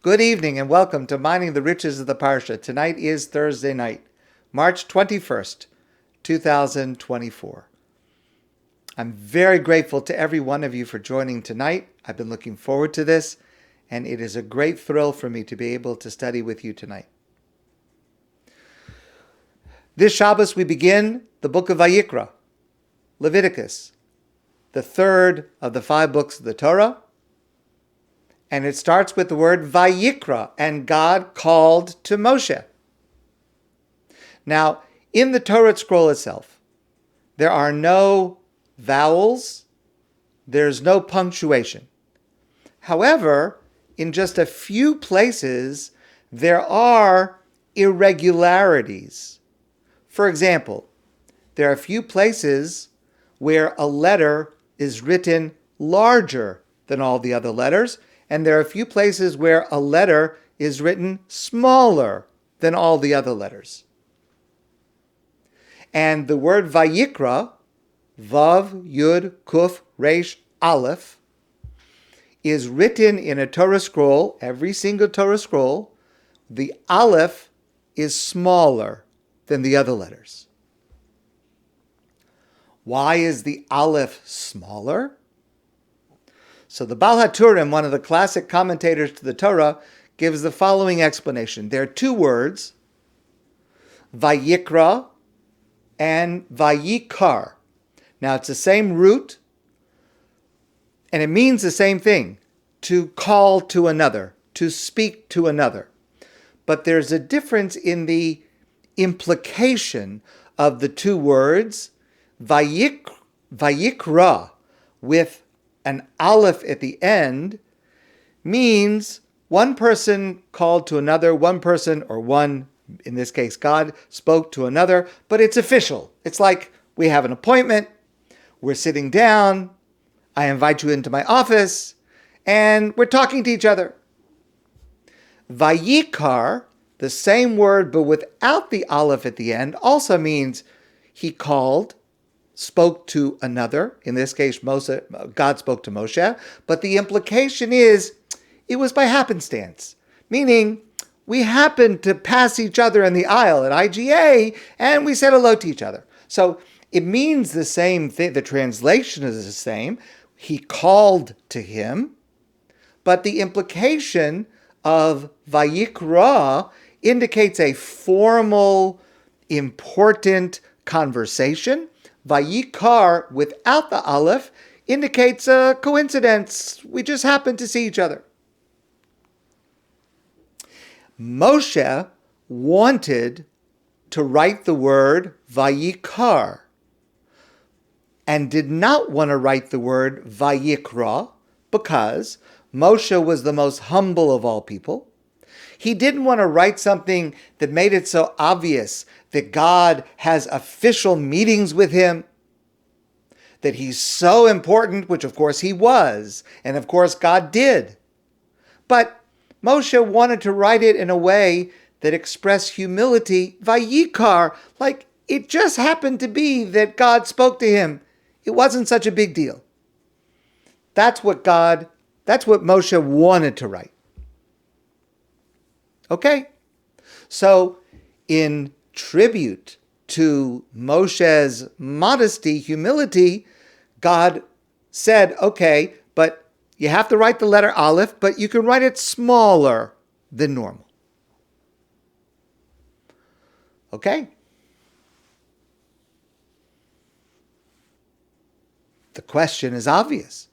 Good evening and welcome to Mining the Riches of the Parsha. Tonight is Thursday night, March 21st, 2024. I'm very grateful to every one of you for joining tonight. I've been looking forward to this, and it is a great thrill for me to be able to study with you tonight. This Shabbos we begin the book of VaYikra, Leviticus, the third of the 5 books of the Torah. And it starts with the word VaYikra, and God called to Moshe. Now, in the Torah scroll itself, there are no vowels, there's no punctuation. However, in just a few places, there are irregularities. For example, there are a few places where a letter is written larger than all the other letters, and there are a few places where a letter is written smaller than all the other letters. And the word VaYikra, Vav, Yud, Kuf, Resh, Alef, is written in a Torah scroll, every single Torah scroll. The Alef is smaller than the other letters. Why is the Alef smaller? So the Baal HaTurim, one of the classic commentators to the Torah, gives the following explanation. There are 2 words, VaYikra and VaYikar. Now it's the same root, and it means the same thing, to call to another, to speak to another. But there's a difference in the implication of the 2 words. VaYikra with an Alef at the end means one person called to another, one person, or one, in this case God, spoke to another, but it's official. It's like we have an appointment, we're sitting down, I invite you into my office, and we're talking to each other. VaYikar, the same word but without the Alef at the end, also means he called, spoke to another. In this case, God spoke to Moshe. But the implication is it was by happenstance, meaning we happened to pass each other in the aisle at IGA and we said hello to each other. So it means the same thing. The translation is the same. He called to him. But the implication of VaYikra indicates a formal, important conversation. VaYikar without the Alef indicates a coincidence. We just happened to see each other. Moshe wanted to write the word VaYikar and did not want to write the word VaYikra because Moshe was the most humble of all people. He didn't want to write something that made it so obvious that God has official meetings with him, that he's so important, which of course he was, and of course God did. But Moshe wanted to write it in a way that expressed humility, VaYikar, like it just happened to be that God spoke to him. It wasn't such a big deal. That's what Moshe wanted to write. Okay, so in tribute to Moshe's modesty, humility, God said, okay, but you have to write the letter Alef, but you can write it smaller than normal. Okay? The question is obvious.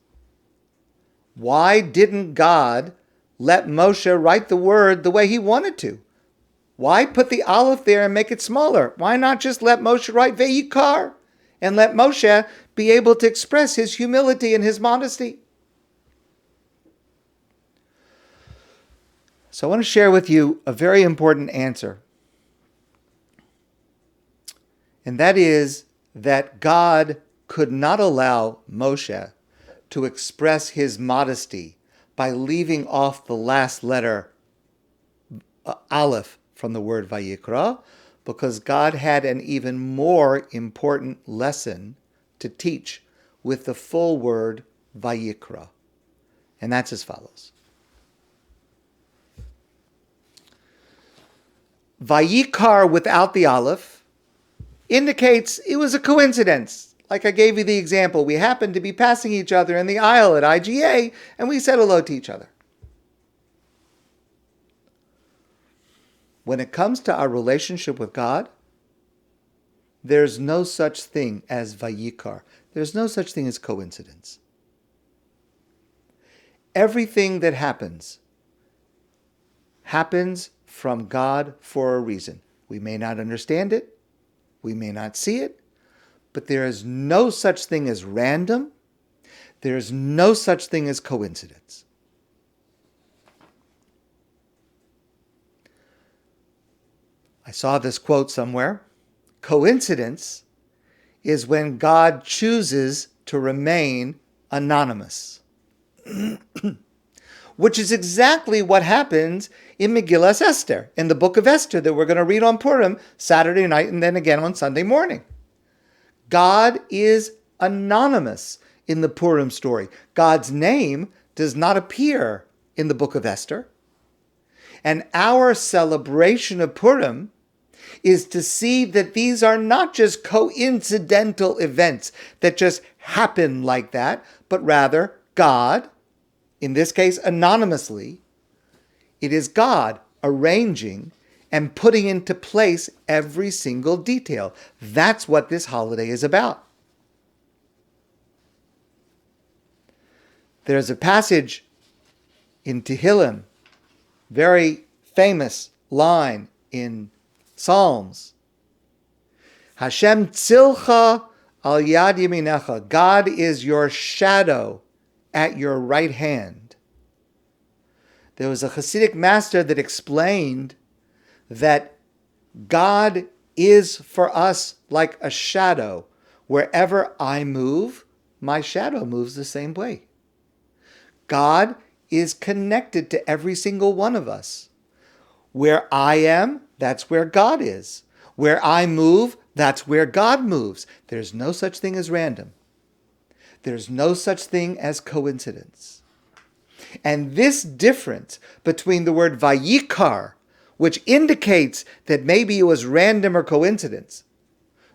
Why didn't God let Moshe write the word the way he wanted to? Why put the Alef there and make it smaller? Why not just let Moshe write VaYikar and let Moshe be able to express his humility and his modesty? So I want to share with you a very important answer. And that is that God could not allow Moshe to express his modesty by leaving off the last letter, Alef, from the word VaYikra, because God had an even more important lesson to teach with the full word VaYikra. And that's as follows. VaYikra without the Alef indicates it was a coincidence. Like I gave you the example, we happened to be passing each other in the aisle at IGA and we said hello to each other. When it comes to our relationship with God, there's no such thing as VaYikra. There's no such thing as coincidence. Everything that happens from God for a reason. We may not understand it, we may not see it, but there is no such thing as random. There is no such thing as coincidence. I saw this quote somewhere. Coincidence is when God chooses to remain anonymous. Which is exactly what happens in McGill Esther, in the book of Esther that we're going to read on Purim Saturday night and then again on Sunday morning. God is anonymous in the Purim story. God's name does not appear in the book of Esther. And our celebration of Purim is to see that these are not just coincidental events that just happen like that, but rather God, in this case anonymously, it is God arranging and putting into place every single detail. That's what this holiday is about. There's a passage in Tehillim, very famous line in Psalms. Hashem tzilcha al yad yaminecha. God is your shadow at your right hand. There was a Hasidic master that explained that God is for us like a shadow. Wherever I move, my shadow moves the same way. God is connected to every single one of us. Where I am, that's where God is. Where I move, that's where God moves. There's no such thing as random. There's no such thing as coincidence. And this difference between the word VaYikra, which indicates that maybe it was random or coincidence,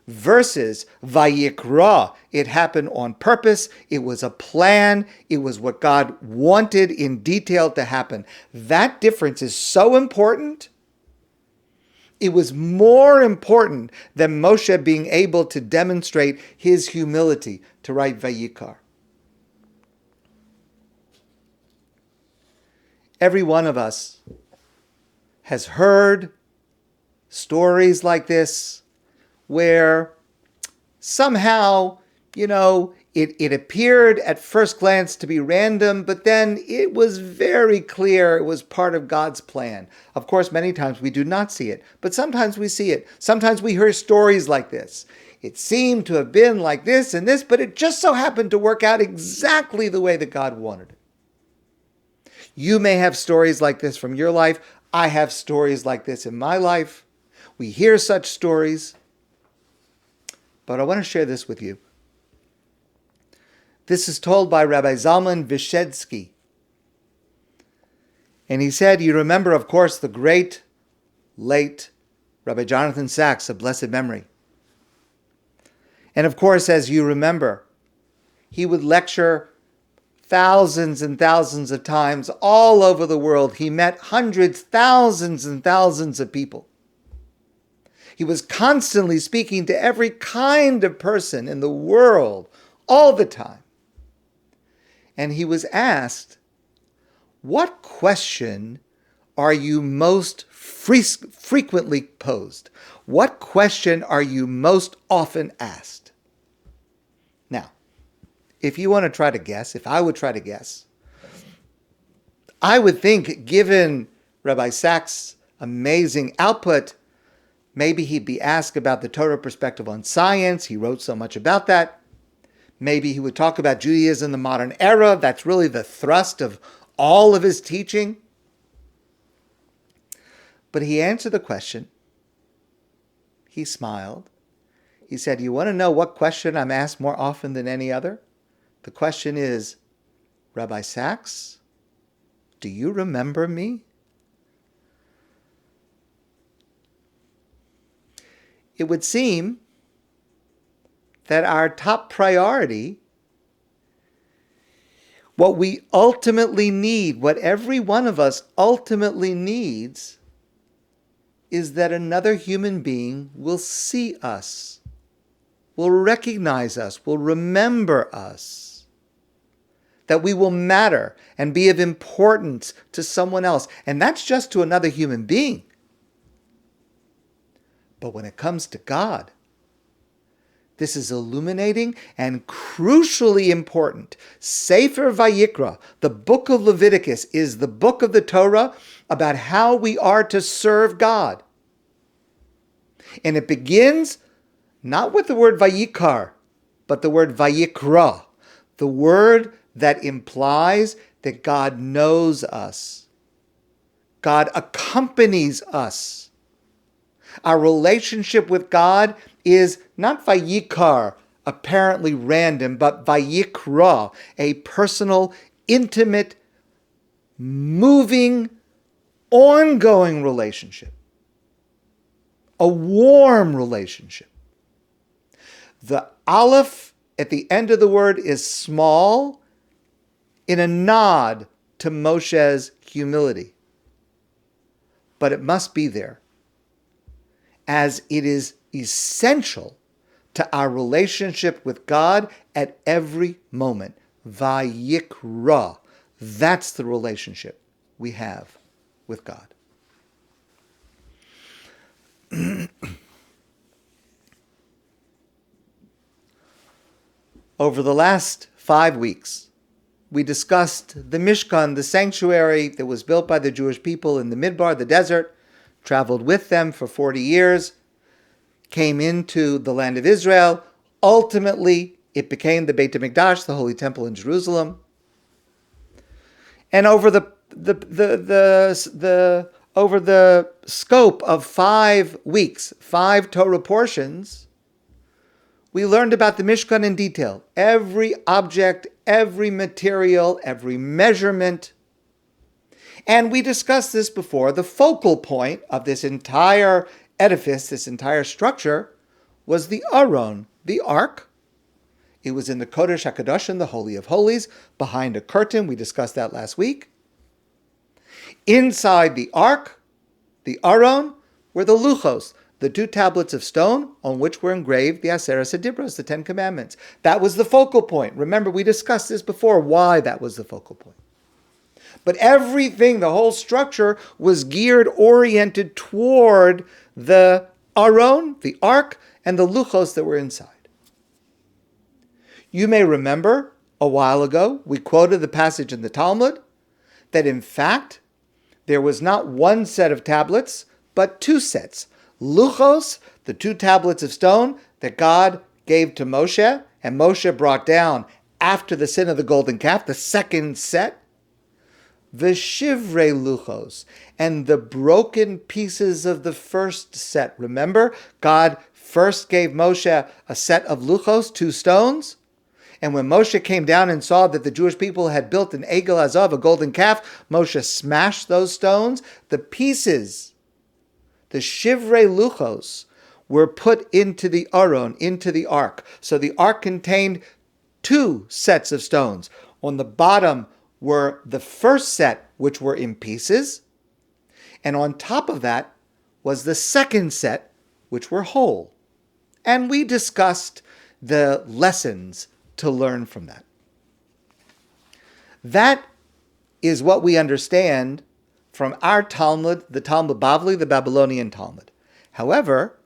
versus VaYikra, it happened on purpose, it was a plan, it was what God wanted in detail to happen. That difference is so important. It was more important than Moshe being able to demonstrate his humility to write VaYikra. Every one of us has heard stories like this where somehow, it appeared at first glance to be random, but then it was very clear it was part of God's plan. Of course, many times we do not see it, but sometimes we see it. Sometimes we hear stories like this. It seemed to have been like this and this, but it just so happened to work out exactly the way that God wanted it. You may have stories like this from your life. I have stories like this in my life. We hear such stories. But I want to share this with you. This is told by Rabbi Zalman Vyshetsky. And he said, you remember, of course, the great, late Rabbi Jonathan Sacks of blessed memory. And of course, as you remember, he would lecture thousands and thousands of times all over the world. He met hundreds, thousands and thousands of people. He was constantly speaking to every kind of person in the world all the time. And he was asked, what question are you most frequently posed? What question are you most often asked? Now, if you want to try to guess, if I would try to guess, I would think, given Rabbi Sacks' amazing output, maybe he'd be asked about the Torah perspective on science. He wrote so much about that. Maybe he would talk about Judaism in the modern era. That's really the thrust of all of his teaching. But he answered the question. He smiled. He said, you want to know what question I'm asked more often than any other? The question is, Rabbi Sacks, do you remember me? it would seem that our top priority, what we ultimately need, what every one of us ultimately needs, is that another human being will see us, will recognize us, will remember us, that we will matter and be of importance to someone else. And that's just to another human being. But when it comes to God, this is illuminating and crucially important. Sefer VaYikra, the book of Leviticus, is the book of the Torah about how we are to serve God. And it begins not with the word Vayikar, but the word VaYikra, the word that implies that God knows us. God accompanies us. Our relationship with God is not Vayikar, apparently random, but VaYikra, a personal, intimate, moving, ongoing relationship. A warm relationship. The Alef at the end of the word is small in a nod to Moshe's humility. But it must be there, as it is essential to our relationship with God at every moment. VaYikra. That's the relationship we have with God. Over the last 5 weeks, we discussed the Mishkan, the sanctuary that was built by the Jewish people in the Midbar, the desert, traveled with them for 40 years, came into the land of Israel. Ultimately, it became the Beit HaMikdash, the Holy Temple in Jerusalem. And over the scope of 5 weeks, 5 Torah portions, we learned about the Mishkan in detail. Every object, every material, every measurement. And we discussed this before. The focal point of this entire edifice, this entire structure, was the Aron, the Ark. It was in the Kodesh HaKadoshim, the Holy of Holies, behind a curtain. We discussed that last week. Inside the Ark, the Aron, were the Luchos, the 2 tablets of stone on which were engraved the Aseret HaDibros, the 10 Commandments. That was the focal point. Remember, we discussed this before, why that was the focal point. But everything, the whole structure, was geared, oriented toward the Aron, the Ark, and the Luchos that were inside. You may remember, a while ago, we quoted the passage in the Talmud, that in fact, there was not 1 set of tablets, but 2 sets. Luchos, the 2 tablets of stone that God gave to Moshe, and Moshe brought down after the sin of the golden calf, the second set. V'shivrei luchos, and the broken pieces of the first set. Remember, God first gave Moshe a set of luchos, 2 stones. And when Moshe came down and saw that the Jewish people had built an egel azav, a golden calf, Moshe smashed those stones. The pieces, the shivrei luchos, were put into the Aron, into the Ark. So the Ark contained 2 sets of stones. On the bottom were the first set, which were in pieces. And on top of that was the second set, which were whole. And we discussed the lessons to learn from that. That is what we understand from our Talmud, the Talmud Bavli, the Babylonian Talmud. However,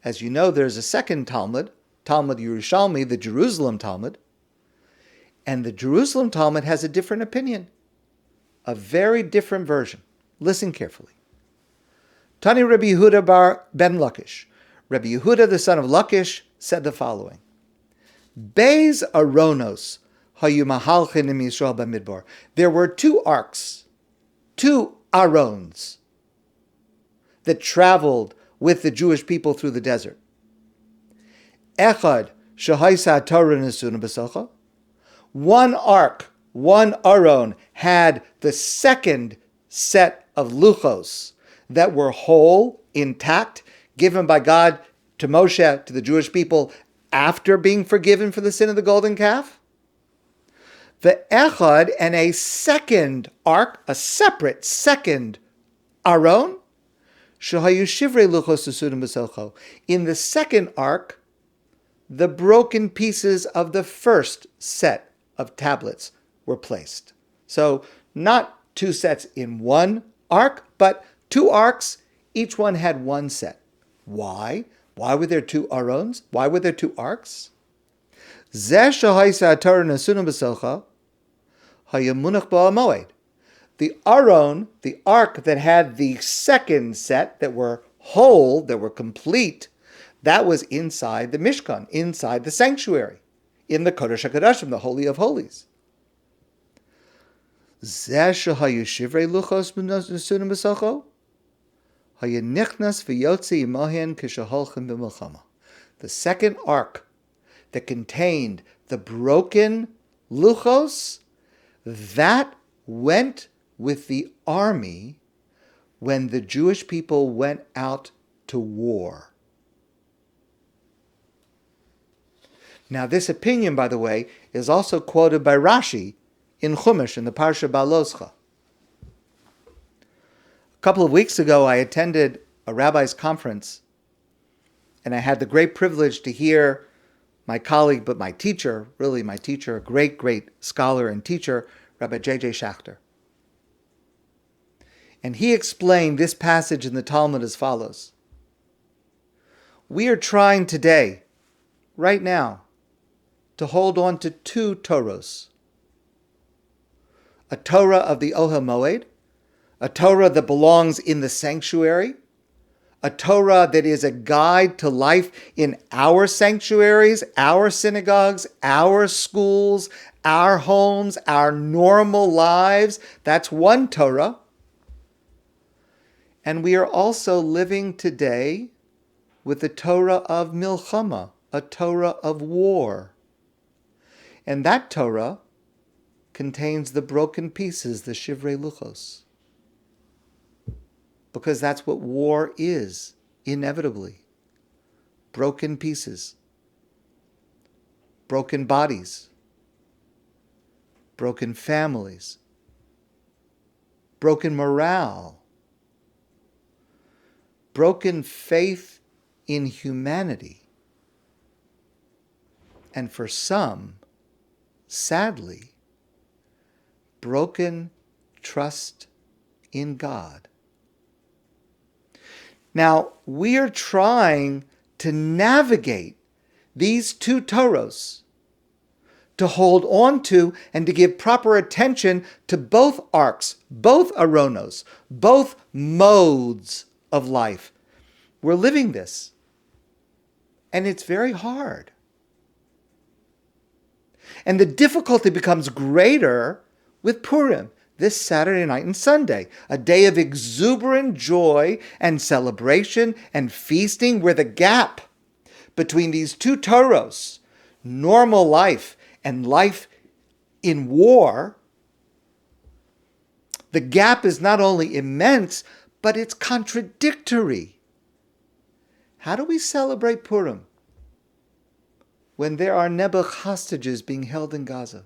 as you know, there's a second Talmud, Talmud Yerushalmi, the Jerusalem Talmud, and the Jerusalem Talmud has a different opinion, a very different version. Listen carefully. Tani Rabbi Yehuda bar Ben Lakish. Rabbi Yehuda, the son of Lakish, said the following. Beis Aronos hayu mahalchin im Yisrael b'midbar. There were 2 arks, 2 Arons that traveled with the Jewish people through the desert. Echad shehaisa Torah nesuna b'socha. 1 ark, 1 Aron had the second set of luchos that were whole, intact, given by God to Moshe, to the Jewish people, after being forgiven for the sin of the golden calf. The echad, and a second ark, a separate second aron, shehayu shivrei luchos tesudim b'socho. In the second ark, the broken pieces of the first set of tablets were placed. So not two sets in one ark, but two arks, each one had one set. Why? Why were there two arons? Why were there two arks? The aron, the ark that had the second set, that were whole, that were complete, that was inside the Mishkan, inside the sanctuary, in the Kodesh HaKodashim, the Holy of Holies. The second ark that contained the broken luchos, that went with the army when the Jewish people went out to war. Now, this opinion, by the way, is also quoted by Rashi in Chumash, in the Parsha Baloscha. A couple of weeks ago, I attended a rabbi's conference, and I had the great privilege to hear my colleague, but my teacher, really my teacher, a great, great scholar and teacher, Rabbi JJ Schacter. And he explained this passage in the Talmud as follows. We are trying today, right now, to hold on to two Torahs. A Torah of the Ohel Moed, a Torah that belongs in the sanctuary, a Torah that is a guide to life in our sanctuaries, our synagogues, our schools, our homes, our normal lives. That's one Torah. And we are also living today with the Torah of Milchama, a Torah of war. And that Torah contains the broken pieces, the Shivrei Luchos. Because that's what war is, inevitably. Broken pieces. Broken bodies. Broken families. Broken morale. Broken faith in humanity. And for some, sadly, broken trust in God. Now, we are trying to navigate these two Torahs, to hold on to and to give proper attention to both arcs, both aronos, both modes of life. We're living this, and it's very hard. And the difficulty becomes greater with Purim, this Saturday night and Sunday, a day of exuberant joy and celebration and feasting, where the gap between these two Torahs, normal life and life in war, the gap is not only immense, but it's contradictory. How do we celebrate Purim when there are Nebuch hostages being held in Gaza?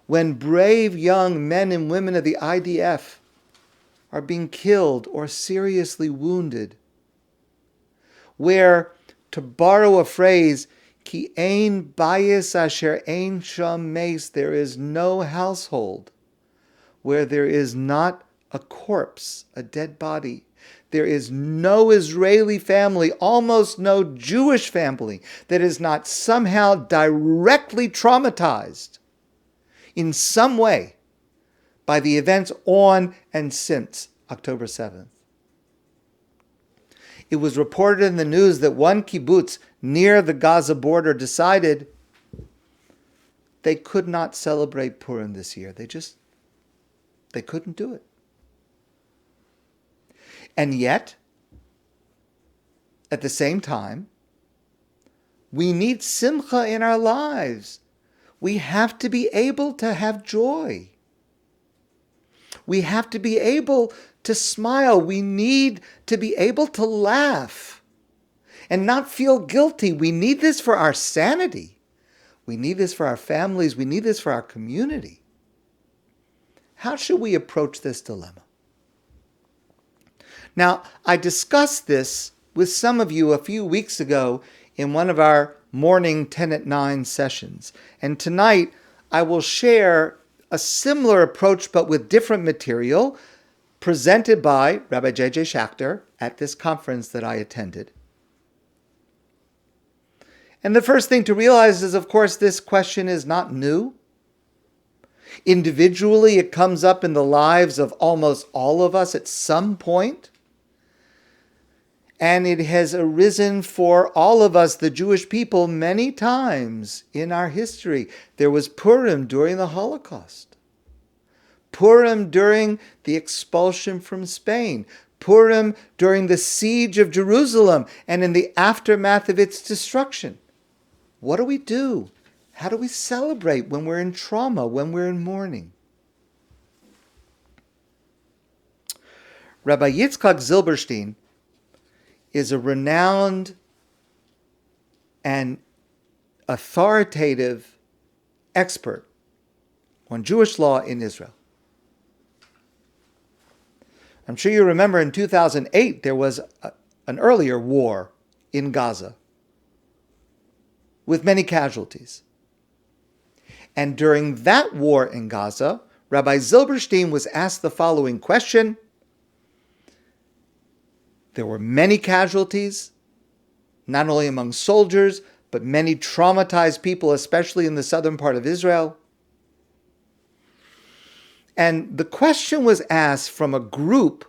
When brave young men and women of the IDF are being killed or seriously wounded? Where, to borrow a phrase, ki ein bayis asher ein sham meis, there is no household where there is not a corpse, a dead body. There is no Israeli family, almost no Jewish family, that is not somehow directly traumatized in some way by the events on and since October 7th. It was reported in the news that one kibbutz near the Gaza border decided they could not celebrate Purim this year. They couldn't do it. And yet, at the same time, we need simcha in our lives. We have to be able to have joy. We have to be able to smile. We need to be able to laugh. and not feel guilty. We need this for our sanity. We need this for our families. We need this for our community. How should we approach this dilemma? Now, I discussed this with some of you a few weeks ago in one of our morning 10 at 9 sessions. And tonight, I will share a similar approach, but with different material, presented by Rabbi JJ Schacter at this conference that I attended. And the first thing to realize is, of course, this question is not new. Individually, it comes up in the lives of almost all of us at some point. And it has arisen for all of us, the Jewish people, many times in our history. There was Purim during the Holocaust. Purim during the expulsion from Spain. Purim during the siege of Jerusalem and in the aftermath of its destruction. What do we do? How do we celebrate when we're in trauma, when we're in mourning? Rabbi Yitzchak Zilberstein is a renowned and authoritative expert on Jewish law in Israel. I'm sure you remember in 2008 there was an earlier war in Gaza with many casualties. And during that war in Gaza, Rabbi Zilberstein was asked the following question. There were many casualties, not only among soldiers, but many traumatized people, especially in the southern part of Israel. And the question was asked from a group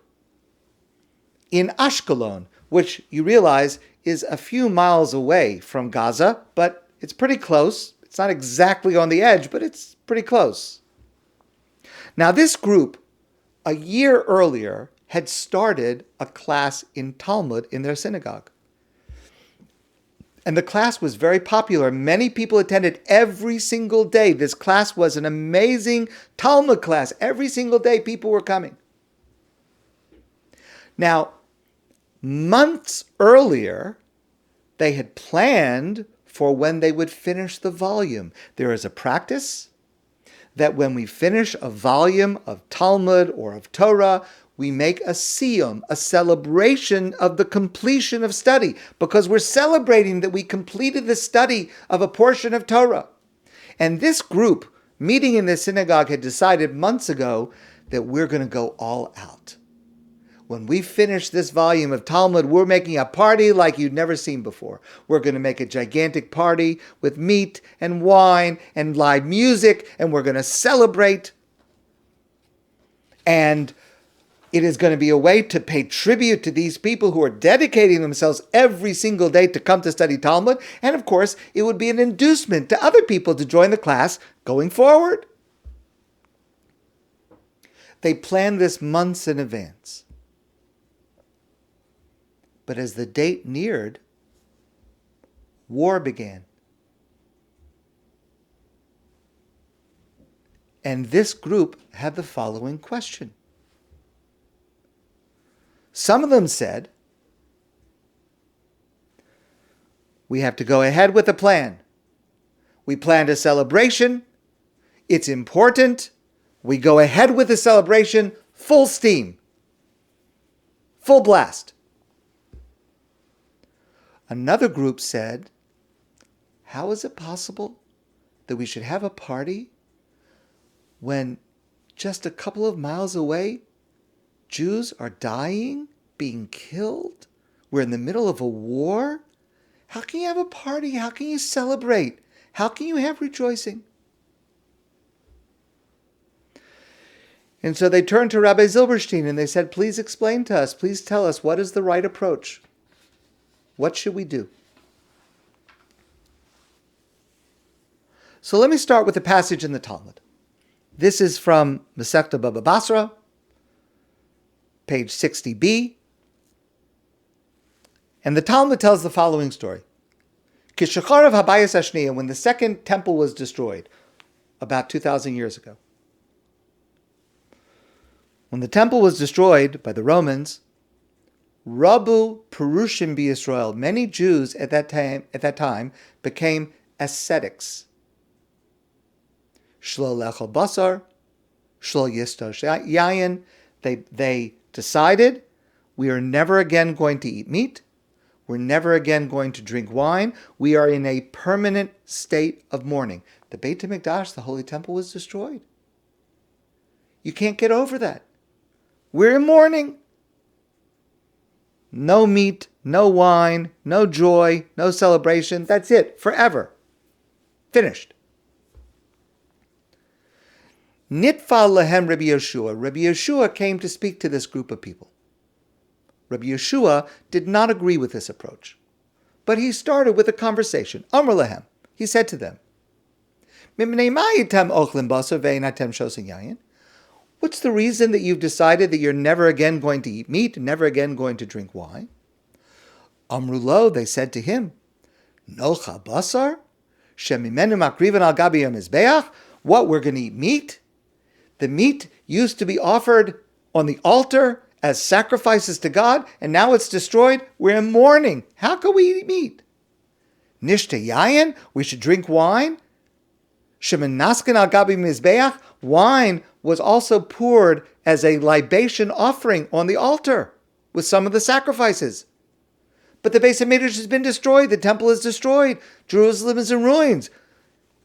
in Ashkelon, which you realize is a few miles away from Gaza, but it's pretty close. It's not exactly on the edge, but it's pretty close. Now, this group, a year earlier, had started a class in Talmud in their synagogue. And the class was very popular. Many people attended every single day. This class was an amazing Talmud class. Every single day people were coming. Now, months earlier, they had planned for when they would finish the volume. There is a practice that when we finish a volume of Talmud or of Torah, we make a siyum, a celebration of the completion of study, because we're celebrating that we completed the study of a portion of Torah. And this group, meeting in the synagogue, had decided months ago that we're going to go all out. When we finish this volume of Talmud, we're making a party like you'd never seen before. We're going to make a gigantic party with meat and wine and live music, and we're going to celebrate. And it is going to be a way to pay tribute to these people who are dedicating themselves every single day to come to study Talmud. And of course, it would be an inducement to other people to join the class going forward. They planned this months in advance. But as the date neared, war began. And this group had the following question. Some of them said, we have to go ahead with the plan. We planned a celebration. It's important. We go ahead with the celebration, full steam, full blast. Another group said, how is it possible that we should have a party when just a couple of miles away, Jews are dying, being killed? We're in the middle of a war. How can you have a party? How can you celebrate? How can you have rejoicing? And so they turned to Rabbi Zilberstein and they said, please explain to us, please tell us, what is the right approach? What should we do? So let me start with a passage in the Talmud. This is from Masechta Baba Basra, page 60b. And the Talmud tells the following story. Kishacharav Habayis Ashniya, when the second temple was destroyed, about 2,000 years ago. When the temple was destroyed by the Romans, Rabu Purushim b'Yisrael. Many Jews at that time became ascetics. Shlo lechol basar, shlo yistosh yayin. They decided, we are never again going to eat meat. We're never again going to drink wine. We are in a permanent state of mourning. The Beit HaMikdash, the Holy Temple, was destroyed. You can't get over that. We're in mourning. No meat, no wine, no joy, no celebration. That's it, forever. Finished. Nitfa lehem Rabbi Yeshua. Rabbi Yeshua came to speak to this group of people. Rabbi Yeshua did not agree with this approach, but he started with a conversation. Amr lehem. He said to them, what's the reason that you've decided that you're never again going to eat meat, never again going to drink wine? Amrulo, they said to him, Nocha basar, shemimenu makrivan al gabi hamizbeach. What, we're going to eat meat? The meat used to be offered on the altar as sacrifices to God, and now it's destroyed. We're in mourning. How can we eat meat? Nishte yayin, we should drink wine. Shemenasken al gabi mizbeach, wine was also poured as a libation offering on the altar with some of the sacrifices. But the Beis HaMikdash has been destroyed. The temple is destroyed. Jerusalem is in ruins.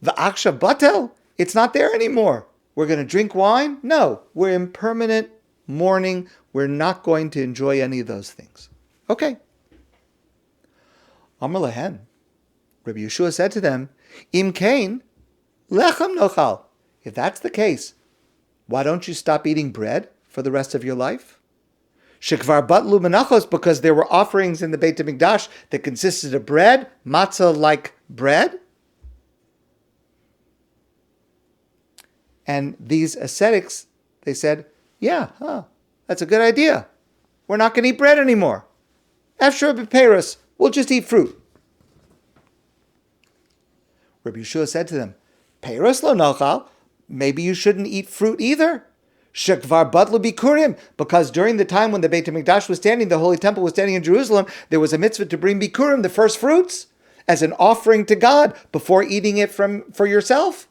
The Aksha Batel, it's not there anymore. We're going to drink wine? No, we're in permanent mourning. We're not going to enjoy any of those things. Okay. Amar lehem, Rabbi Yeshua said to them, Im kain, lechem nochal. If that's the case, why don't you stop eating bread for the rest of your life? Shekvar batlu menachos, because there were offerings in the Beit HaMikdash that consisted of bread, matzah-like bread. And these ascetics, they said, that's a good idea. We're not going to eat bread anymore. After b'peiros, we'll just eat fruit. Rabbi Yeshua said to them, Peiros lo nochal, maybe you shouldn't eat fruit either. Shekvar batlu bikurim, because during the time when the Beit HaMikdash was standing, the Holy Temple was standing in Jerusalem, there was a mitzvah to bring bikurim, the first fruits, as an offering to God before eating it for yourself.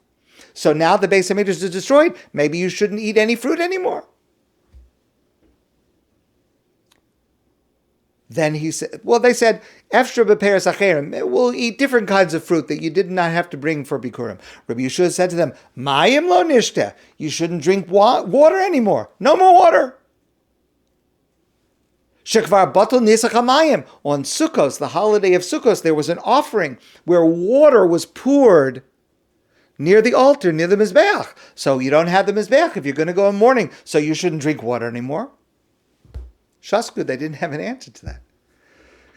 So now the Beis HaMikdash is destroyed. Maybe you shouldn't eat any fruit anymore. Then they said, Efshra b'peiros acherim, we'll eat different kinds of fruit that you did not have to bring for Bikurim. Rabbi Yeshua said to them, Mayim lo nishte, you shouldn't drink water anymore. No more water. Shekvar batel nisach hamayim. On Sukkos, the holiday of Sukkos, there was an offering where water was poured near the altar, near the Mizbeach. So you don't have the Mizbeach if you're going to go in mourning, so you shouldn't drink water anymore. Shasku, they didn't have an answer to that.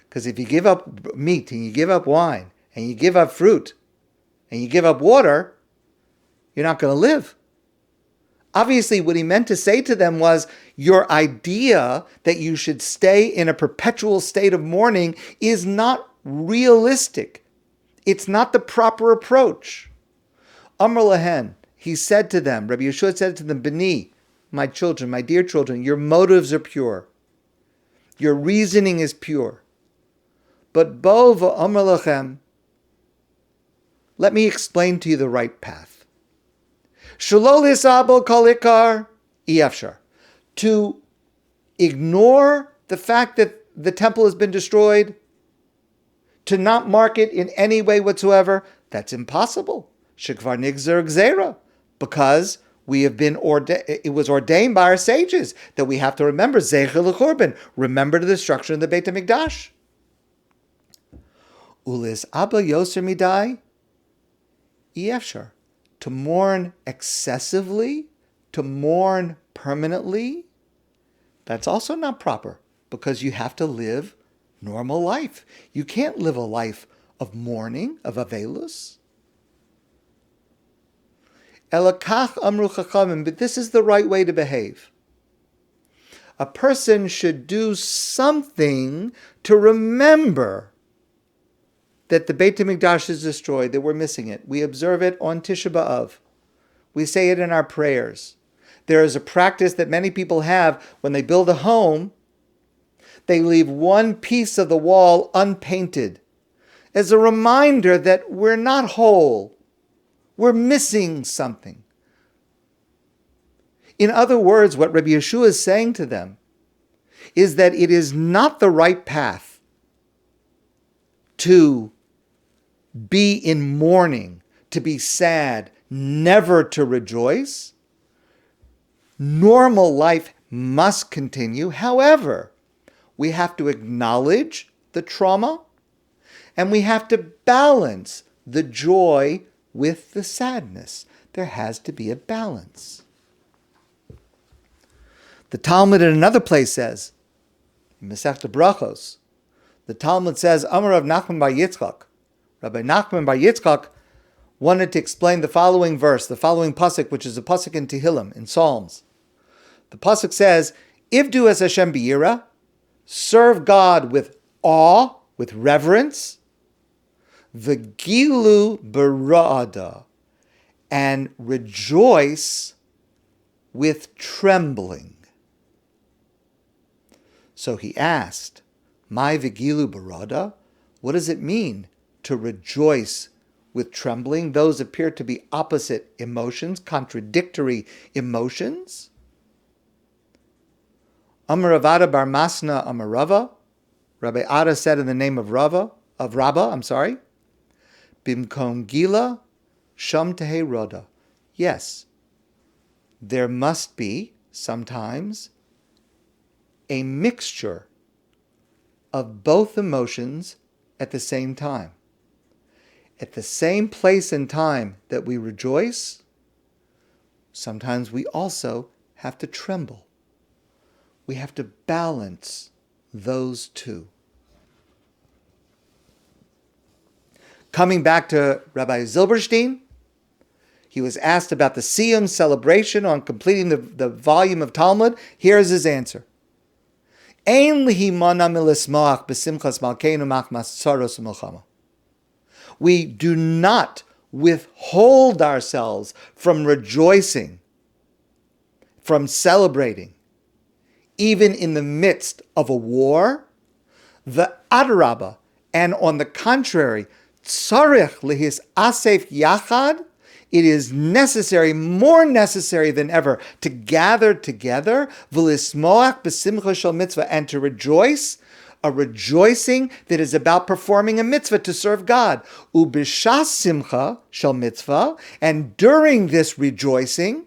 Because if you give up meat, and you give up wine, and you give up fruit, and you give up water, you're not going to live. Obviously, what he meant to say to them was, your idea that you should stay in a perpetual state of mourning is not realistic. It's not the proper approach. Amr lehen, he said to them, Rabbi Yeshua said to them, B'ni, my children, my dear children, your motives are pure. Your reasoning is pure. But bo v'amr lachem, let me explain to you the right path. Shelo lisabel kol ikar iyafshar. To ignore the fact that the temple has been destroyed, to not mark it in any way whatsoever, that's impossible. Shekvar nigzer gzera, because we have been it was ordained by our sages that we have to remember Zecher l'Churban, remember the destruction of the Beit HaMikdash. Ulis abba yoser midai iyafshar. To mourn excessively, to mourn permanently, that's also not proper, because you have to live normal life. You can't live a life of mourning, of avelus. Elakach amru chachamim, but this is the right way to behave. A person should do something to remember that the Beit HaMikdash is destroyed, that we're missing it. We observe it on Tisha B'Av. We say it in our prayers. There is a practice that many people have when they build a home. They leave one piece of the wall unpainted as a reminder that we're not whole. We're missing something. In other words, what Rabbi Yeshua is saying to them is that it is not the right path to be in mourning, to be sad, never to rejoice. Normal life must continue. However, we have to acknowledge the trauma and we have to balance the joy with the sadness. There has to be a balance. The Talmud in another place says, in Masechta Brachos, the Talmud says, Amar Rav Nachman bar Yitzchak. Rabbi Nachman bar Yitzchak wanted to explain the following verse, the following pasuk, which is a pasuk in Tehillim, in Psalms. The pasuk says, Ivdu es Hashem b'yira, serve God with awe, with reverence, v'gilu b'ra'ada, and rejoice with trembling. So he asked, My v'gilu b'ra'ada, what does it mean to rejoice with trembling? Those appear to be opposite emotions, contradictory emotions. Amar Rav Ada bar Masna Amar Rava. Rabbi Ada said in the name of Rabbah, Bimkom Gila Sham Tehe Roda. Yes, there must be sometimes a mixture of both emotions at the same time. At the same place and time that we rejoice, sometimes we also have to tremble. We have to balance those two. Coming back to Rabbi Zilberstein, he was asked about the Siyum celebration on completing the volume of Talmud. Here's his answer. Ein lihimana milismoach b'simchas malkeinu machmas tsaros u'milchama. We do not withhold ourselves from rejoicing, from celebrating, even in the midst of a war. The adarabah, and on the contrary, tzarich lihis asef yachad, it is necessary, more necessary than ever, to gather together, v'lismoach b'simcha shel mitzvah, and to rejoice, a rejoicing that is about performing a mitzvah to serve God. Ubishas simcha shel mitzvah, and during this rejoicing,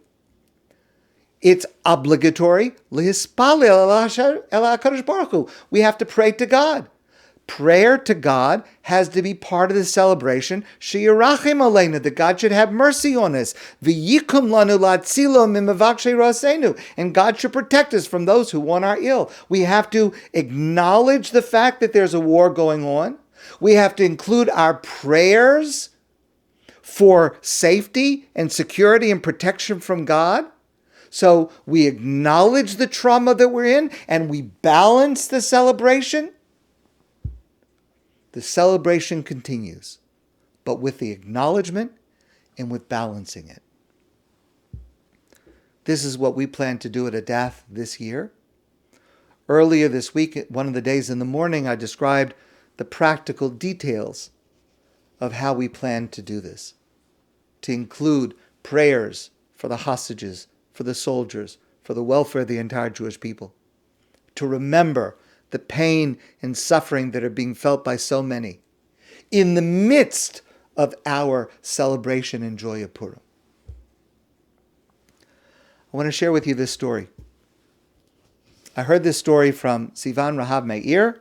it's obligatory. Lihispalel el HaKadosh Baruch Hu. We have to pray to God. Prayer to God has to be part of the celebration. Sheyirachim aleinu, that God should have mercy on us. V'yikum lanu latzilo mimavakshe rasenu, and God should protect us from those who want our ill. We have to acknowledge the fact that there's a war going on. We have to include our prayers for safety and security and protection from God. So we acknowledge the trauma that we're in and we balance the celebration. The celebration continues, but with the acknowledgement and with balancing it. This is what we plan to do at ADATH this year. Earlier this week, one of the days in the morning, I described the practical details of how we plan to do this, to include prayers for the hostages, for the soldiers, for the welfare of the entire Jewish people, to remember the pain and suffering that are being felt by so many in the midst of our celebration and joy of Purim. I want to share with you this story. I heard this story from Sivan Rahav Meir,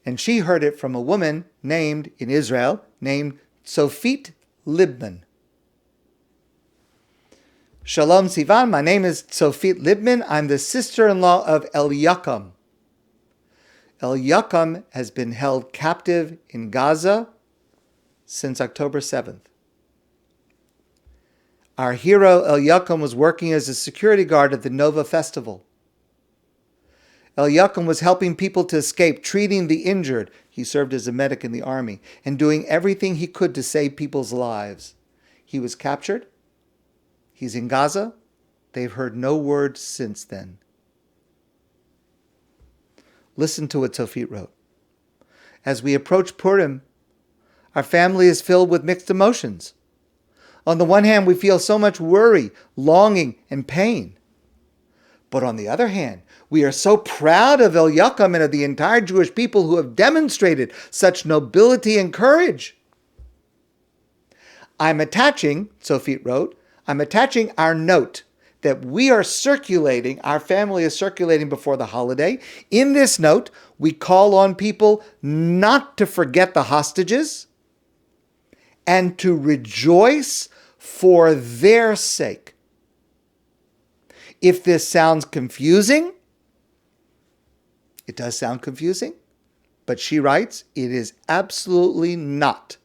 and she heard it from a woman named, in Israel, named Tzofit Libman. Shalom Sivan, my name is Tzofit Libman. I'm the sister-in-law of Eliakim. Eliakim has been held captive in Gaza since October 7th. Our hero Eliakim was working as a security guard at the Nova Festival. Eliakim was helping people to escape, treating the injured. He served as a medic in the army, and doing everything he could to save people's lives. He was captured. He's in Gaza. They've heard no word since then. Listen to what Tzofit wrote. As we approach Purim, our family is filled with mixed emotions. On the one hand, we feel so much worry, longing, and pain. But on the other hand, we are so proud of Yaakov and of the entire Jewish people who have demonstrated such nobility and courage. Tzofit wrote, I'm attaching our note that we are circulating, our family is circulating before the holiday. In this note, we call on people not to forget the hostages and to rejoice for their sake. If this sounds confusing, it does sound confusing, but she writes, it is absolutely not.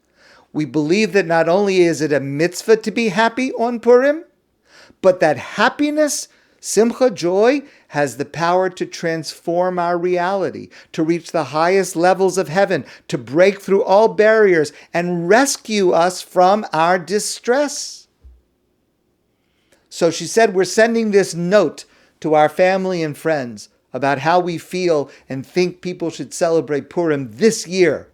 We believe that not only is it a mitzvah to be happy on Purim, but that happiness, simcha, joy, has the power to transform our reality, to reach the highest levels of heaven, to break through all barriers and rescue us from our distress. So she said, we're sending this note to our family and friends about how we feel and think people should celebrate Purim this year,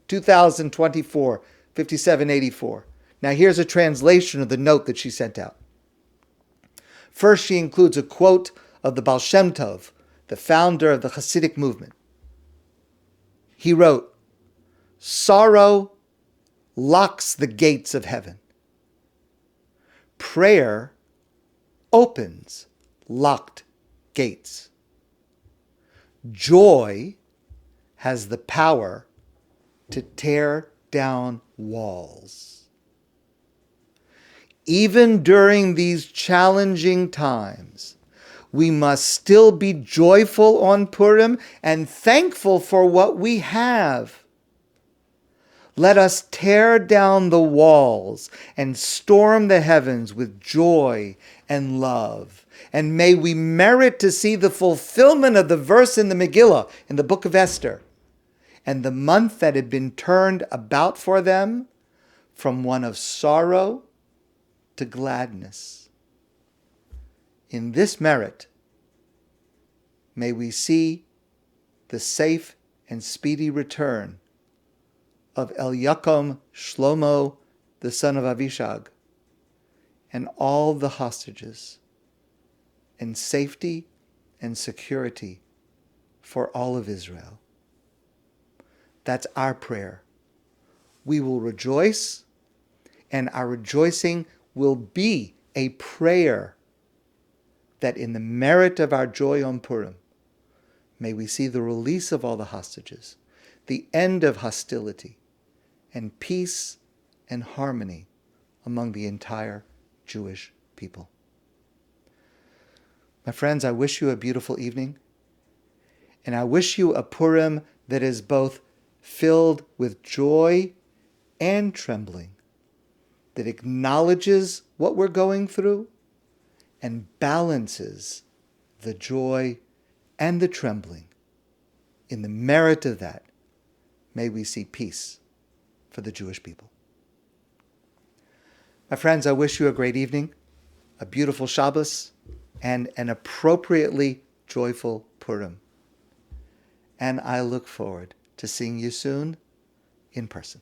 2024, 5784. Now here's a translation of the note that she sent out. First, she includes a quote of the Baal Shem Tov, the founder of the Hasidic movement. He wrote, sorrow locks the gates of heaven. Prayer opens locked gates. Joy has the power to tear down walls. Even during these challenging times, we must still be joyful on Purim and thankful for what we have. Let us tear down the walls and storm the heavens with joy and love. And may we merit to see the fulfillment of the verse in the Megillah, in the book of Esther, and the month that had been turned about for them from one of sorrow to gladness. In this merit, may we see the safe and speedy return of Eliakim Shlomo, the son of Avishag, and all the hostages, and safety and security for all of Israel. That's our prayer. We will rejoice, and our rejoicing will be a prayer that in the merit of our joy on Purim, may we see the release of all the hostages, the end of hostility, and peace and harmony among the entire Jewish people. My friends, I wish you a beautiful evening, and I wish you a Purim that is both filled with joy and trembling, that acknowledges what we're going through and balances the joy and the trembling. In the merit of that, may we see peace for the Jewish people. My friends, I wish you a great evening, a beautiful Shabbos, and an appropriately joyful Purim. And I look forward to seeing you soon in person.